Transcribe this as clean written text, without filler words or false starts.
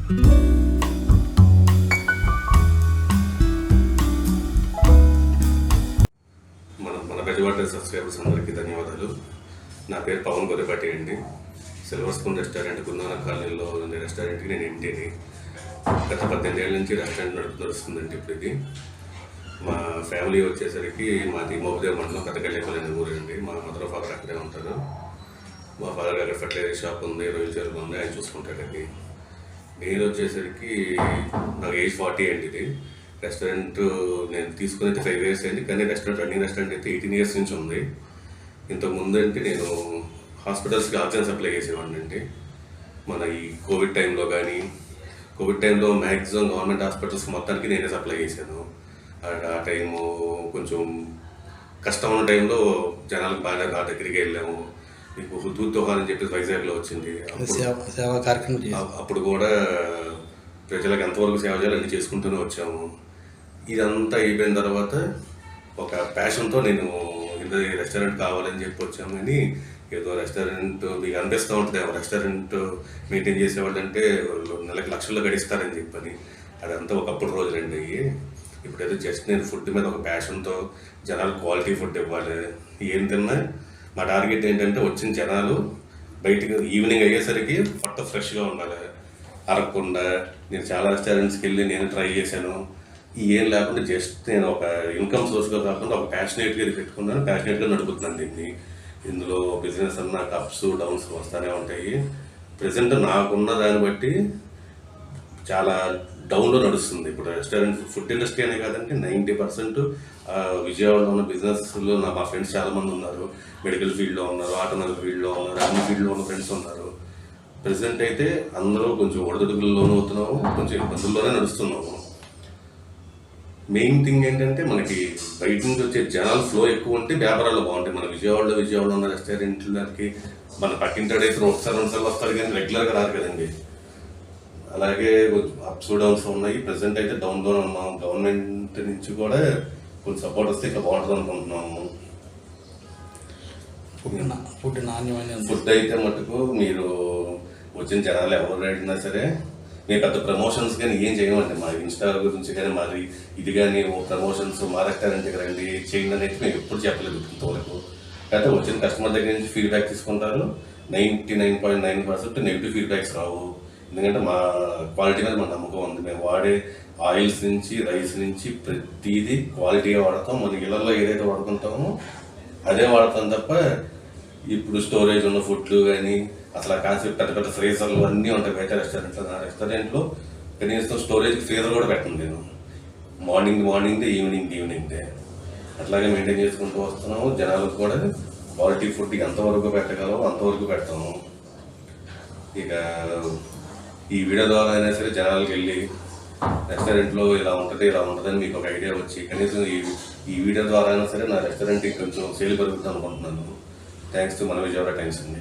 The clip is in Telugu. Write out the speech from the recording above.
మన పెద్దవాళ్ళ సబ్స్క్రైబర్స్ అందరికీ ధన్యవాదాలు. నా పేరు పవన్ గొర్రెపాటి అండి. సిల్వర్ స్పూన్ రెస్టారెంట్ గురునానక్ కాలనీలో ఉన్న రెస్టారెంట్కి నేను ఎంటీని. గత 18 ఏళ్ళ నుంచి రెస్టారెంట్ నడుస్తుందండి. ఇప్పుడు ఇది మా ఫ్యామిలీ వచ్చేసరికి మాది మోబుదేవ్ మండలం కథకల్లేపల్లి అనే ఊరండి. మా మదర్ ఫాదర్ అక్కడే ఉంటారు. మా ఫాదర్ గారి ఫర్టిలైజర్ షాప్ ఉంది, రొయ్యల చెరువు ఉంది, ఆయన చూసుకుంటాడండి. నేను వచ్చేసరికి నాకు ఏజ్ 40 అండి. ఇది రెస్టారెంట్ నేను తీసుకుని అయితే 5 years అయింది, కానీ రన్నింగ్ రెస్టారెంట్ అయితే 18 years నుంచి ఉంది. ఇంతకుముందు అంటే నేను హాస్పిటల్స్కి ఆక్సిజన్ సప్లై చేసేవాడిని అండి. మన ఈ కోవిడ్ టైంలో మ్యాక్సిమం గవర్నమెంట్ హాస్పిటల్స్ మొత్తానికి నేనే సప్లై చేశాను. ఆ టైము కొంచెం కష్టం ఉన్న టైంలో జనాలకు బాగా నా దగ్గరికి వెళ్ళాము. మీకు హుదూద్ తుఫాన్ అని చెప్పి వైజాగ్లో వచ్చింది. సేవా కార్యక్రమం అప్పుడు కూడా ప్రజలకు ఎంతవరకు సేవ చేయాలి అన్ని చేసుకుంటూనే వచ్చాము. ఇదంతా అయిపోయిన తర్వాత ఒక ప్యాషన్తో నేను రెస్టారెంట్ కావాలని చెప్పి వచ్చాము. కానీ ఏదో రెస్టారెంట్ మీకు అనిపిస్తూ ఉంటుంది, రెస్టారెంట్ మెయింటైన్ చేసేవాళ్ళు అంటే నెలకు లక్షల్లో గడిస్తారని చెప్పని. అదంతా ఒకప్పుడు రోజులండి అయ్యి. ఇప్పుడు ఏదో జస్ట్ నేను ఫుడ్ మీద ఒక ప్యాషన్తో జనాలు క్వాలిటీ ఫుడ్ ఇవ్వాలి. ఏం తిన్నా మా టార్గెట్ ఏంటంటే వచ్చిన జనాలు బయటికి ఈవినింగ్ అయ్యేసరికి మొత్తం ఫ్రెష్గా ఉండాలి, అరగకుండా. నేను చాలా రెస్టారెంట్స్కి వెళ్ళి నేను ట్రై చేశాను. ఏం లేకుండా జస్ట్ నేను ఒక ఇన్కమ్ సోర్స్గా కాకుండా ఒక ప్యాషనేట్గా పెట్టుకున్నాను, ప్యాషనేట్గా నడుపుతున్నాను దీన్ని. ఇందులో బిజినెస్ అన్న అప్స్ డౌన్స్ వస్తూనే ఉంటాయి. ప్రజెంట్ నాకున్న దాన్ని బట్టి చాలా డౌన్లో నడుస్తుంది. ఇప్పుడు రెస్టారెంట్ ఫుడ్ ఇండస్ట్రీ అనే కాదంటే 90% విజయవాడలో ఉన్న బిజినెస్లో మా ఫ్రెండ్స్ చాలామంది ఉన్నారు. మెడికల్ ఫీల్డ్లో ఉన్నారు, ఆటోమొబైల్ ఫీల్డ్లో ఉన్నారు, అన్ని ఫీల్డ్లో ఉన్న ఫ్రెండ్స్ ఉన్నారు. ప్రజెంట్ అయితే అందరూ కొంచెం ఒడిదుడుకుల్లోనూ అవుతున్నాము, కొంచెం ఇబ్బందుల్లోనే నడుస్తున్నాము. మెయిన్ థింగ్ ఏంటంటే మనకి బయట నుంచి వచ్చే జనాలు ఫ్లో ఎక్కువ ఉంటే వ్యాపారాలు బాగుంటాయి. మన విజయవాడలో ఉన్న రెస్టారెంట్లకి మన పక్కింటాడైతే ఒకసారి 2 సార్లు వస్తారు, కానీ రెగ్యులర్గా రారు కదండి. అలాగే అప్స్ డౌన్స్ ఉన్నాయి. ప్రజెంట్ అయితే డౌన్లో ఉన్నాం. గవర్నమెంట్ నుంచి కూడా కొంచెం సపోర్ట్ వస్తే ఇంకా బాగుంటుంది అనుకుంటున్నాము. ఫుడ్ నాణ్యమైన ఫుడ్ అయితే మటుకు మీరు వచ్చిన జనాలు ఎవరు అడిగినా సరే మేము పెద్ద ప్రమోషన్స్ కానీ ఏం చేయమండి. మా ఇన్స్టా గురించి కానీ మాది ఇది కానీ ప్రమోషన్స్ మా రెస్టారెంట్కి రండి చేయండి అనేది మేము ఎప్పుడు చెప్పలేదు ఇంతవరకు. అయితే వచ్చిన కస్టమర్ దగ్గర నుంచి ఫీడ్బ్యాక్ తీసుకుంటారు. 99.9% నెగిటివ్ ఫీడ్బ్యాక్స్ రావు. ఎందుకంటే మా క్వాలిటీ మీద మా నమ్మకం ఉంది. మేము వాడే ఆయిల్స్ నుంచి రైస్ నుంచి ప్రతిదీ క్వాలిటీగా వాడతాం. మన ఇళ్లలో ఏదైతే వాడుకుంటామో అదే వాడతాం తప్ప ఇప్పుడు స్టోరేజ్ ఉన్న ఫుడ్లు కానీ అసలు ఆ కాన్సెప్ట్ పెద్ద పెద్ద ఫ్రీజర్లు అన్నీ ఉంటాయి బయట రెస్టారెంట్లో. నా రెస్టారెంట్లో కనీసం స్టోరేజ్ ఫ్రీజర్ కూడా పెట్టను నేను. మార్నింగ్దే ఈవినింగ్దే అట్లాగే మెయింటైన్ చేసుకుంటూ వస్తున్నాము. జనాలకు కూడా క్వాలిటీ ఫుడ్ ఎంతవరకు పెట్టగలమో అంతవరకు పెడతాము. ఇక ఈ వీడియో ద్వారా అయినా సరే జనాలకు వెళ్ళి రెస్టారెంట్లో ఇలా ఉంటుందని మీకు ఒక ఐడియా వచ్చి కనీసం ఈ వీడియో ద్వారా అయినా సరే నా రెస్టారెంట్కి కొంచెం సేల్ పెరుగుతుంది అనుకుంటున్నాను. థ్యాంక్స్ టు మన విజయవాడ టైమ్స్ అండి.